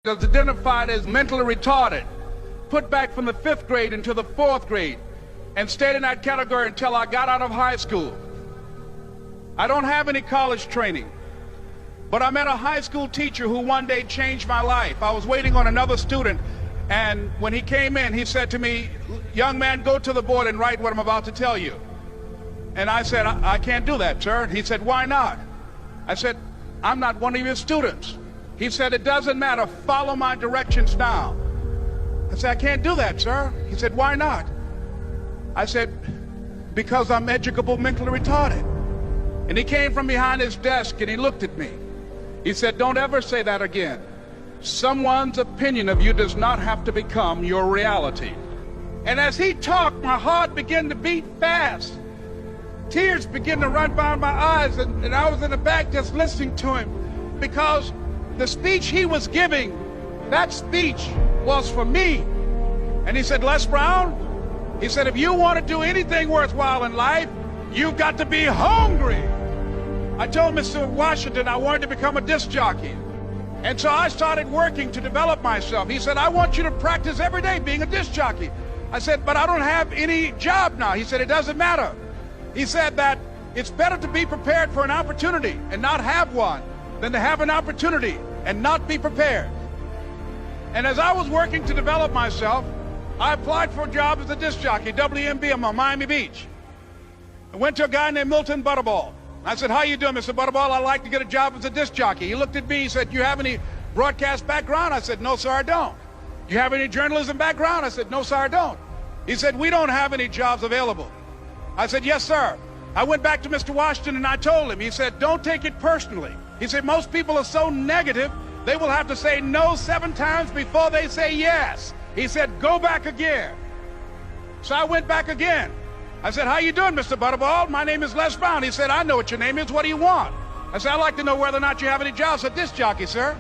is identified as mentally retarded, put back from the 5th grade into the 4th grade, and stayed in that category until I got out of high school. I don't have any college training, but I met a high school teacher who one day changed my life. I was waiting on another student, and when he came in, he said to me, "Young man, go to the board and write what I'm about to tell you." And I said, I can't do that, sir. He said, "Why not?" I said, "I'm not one of your students." He said, "It doesn't matter. Follow my directions now." I said, "I can't do that, sir." He said, "Why not?" I said, "Because I'm educable mentally retarded." And he came from behind his desk and he looked at me. He said, "Don't ever say that again. Someone's opinion of you does not have to become your reality." And as he talked, my heart began to beat fast. Tears began to run down my eyes, and I was in the back just listening to him, because the speech he was giving, that speech was for me. And he said, "Les Brown," he said, "if you want to do anything worthwhile in life, you've got to be hungry." I told Mr. Washington I wanted to become a disc jockey. And so I started working to develop myself. He said, "I want you to practice every day being a disc jockey." I said, "But I don't have any job now." He said, "It doesn't matter." He said that it's better to be prepared for an opportunity and not have one than to have an opportunity and not be prepared. And as I was working to develop myself, I applied for a job as a disc jockey, WMBM on Miami Beach. I went to a guy named Milton Butterball. I said, "How you doing, Mr. Butterball? I'd like to get a job as a disc jockey." He looked at me, he said, "You have any broadcast background?" I said, "No, sir, I don't." "Do you have any journalism background?" I said, "No, sir, I don't." He said, "We don't have any jobs available." I said, "Yes, sir." I went back to Mr. Washington and I told him. He said, "Don't take it personally." He said, "Most people are so negative, they will have to say no 7 times before they say yes." He said, "Go back again." So I went back again. I said, "How you doing, Mr. Butterball? My name is Les Brown." He said, "I know what your name is. What do you want?" I said, "I'd like to know whether or not you have any jobs at disc jockey, sir."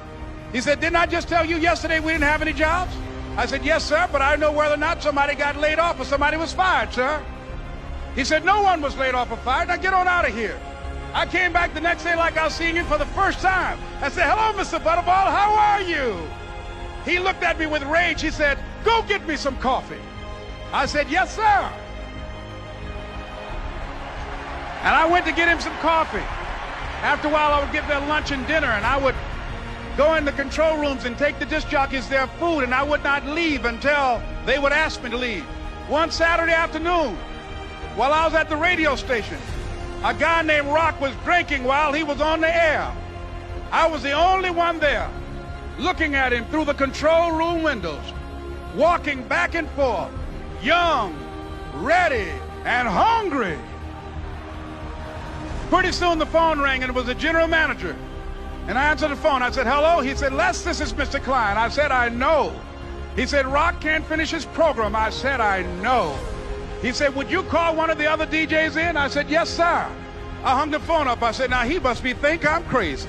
He said, "Didn't I just tell you yesterday we didn't have any jobs?" I said, "Yes, sir, but I know whether or not somebody got laid off or somebody was fired, sir." He said, "No one was laid off or fired. Now get on out of here." I came back the next day like I was seeing him for the first time. I said, "Hello, Mr. Butterball, how are you?" He looked at me with rage. He said, "Go get me some coffee." I said, "Yes, sir." And I went to get him some coffee. After a while, I would get their lunch and dinner, and I would go in the control rooms and take the disc jockeys their food, and I would not leave until they would ask me to leave. One Saturday afternoon, while I was at the radio station, a guy named Rock was drinking while he was on the air. I was the only one there, looking at him through the control room windows, walking back and forth, young, ready, and hungry. Pretty soon the phone rang, and it was the general manager. And I answered the phone. I said, "Hello?" He said, "Les, this is Mr. Klein." I said, "I know." He said, "Rock can't finish his program." I said, "I know." He said, "Would you call one of the other DJs in?" I said, "Yes, sir." I hung the phone up. I said, "Now he must think I'm crazy."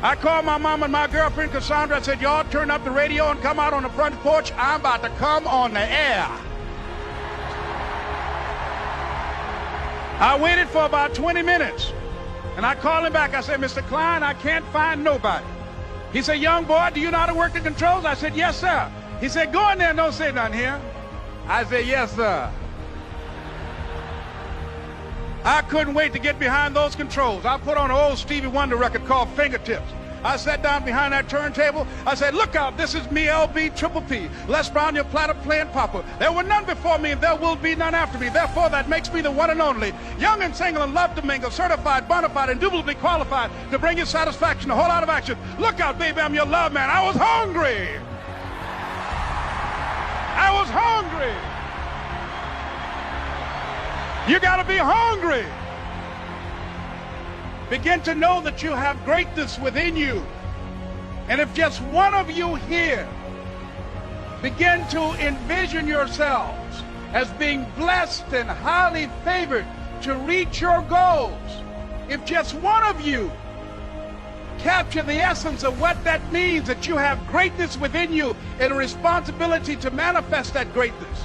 I called my mom and my girlfriend, Cassandra. I said, "Y'all turn up the radio and come out on the front porch. I'm about to come on the air." I waited for about 20 minutes, and I called him back. I said, "Mr. Klein, I can't find nobody." He said, "Young boy, do you know how to work the controls?" I said, "Yes, sir." He said, "Go in there and don't say nothing here." I said, "Yes, sir." I couldn't wait to get behind those controls. I put on an old Stevie Wonder record called Fingertips. I sat down behind that turntable. I said, "Look out, this is me, LB Triple P, Les Brown, your platter playing papa. There were none before me, and there will be none after me. Therefore, that makes me the one and only. Young and single and love to mingle, certified, bona fide, indubitably qualified to bring you satisfaction, a whole lot of action. Look out, baby, I'm your love man." I was hungry. I was hungry. You got to be hungry. Begin to know that you have greatness within you. And if just one of you here begin to envision yourselves as being blessed and highly favored to reach your goals, if just one of you capture the essence of what that means, that you have greatness within you and a responsibility to manifest that greatness,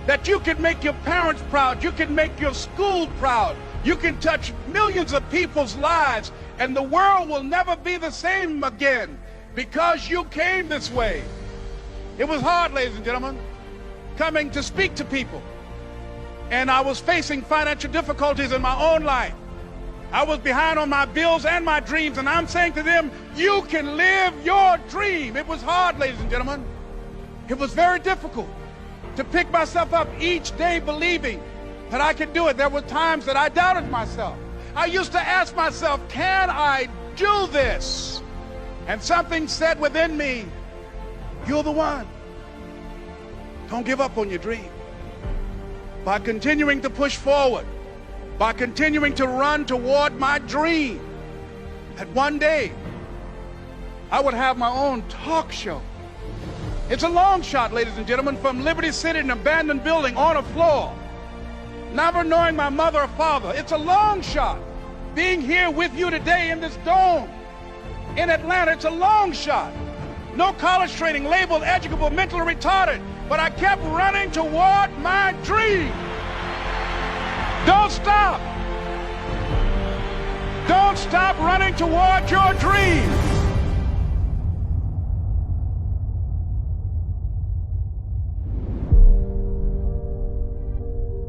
that you can make your parents proud, you can make your school proud, you can touch millions of people's lives And the world will never be the same again because you came this way. It was hard, ladies and gentlemen, coming to speak to people. And I was facing financial difficulties in my own life. I was behind on my bills and my dreams, and I'm saying to them, you can live your dream. It was hard, ladies and gentlemen. It was very difficult to pick myself up each day believing that I could do it. There were times that I doubted myself. I used to ask myself, can I do this? And something said within me, you're the one. Don't give up on your dream. By continuing to push forward, by continuing to run toward my dream, that one day I would have my own talk show. It's a long shot, ladies and gentlemen, from Liberty City, an abandoned building on a floor, never knowing my mother or father. It's a long shot. Being here with you today in this dome in Atlanta, it's a long shot. No college training, labeled educable, mentally retarded, but I kept running toward my dream. Don't stop. Don't stop running toward your dream.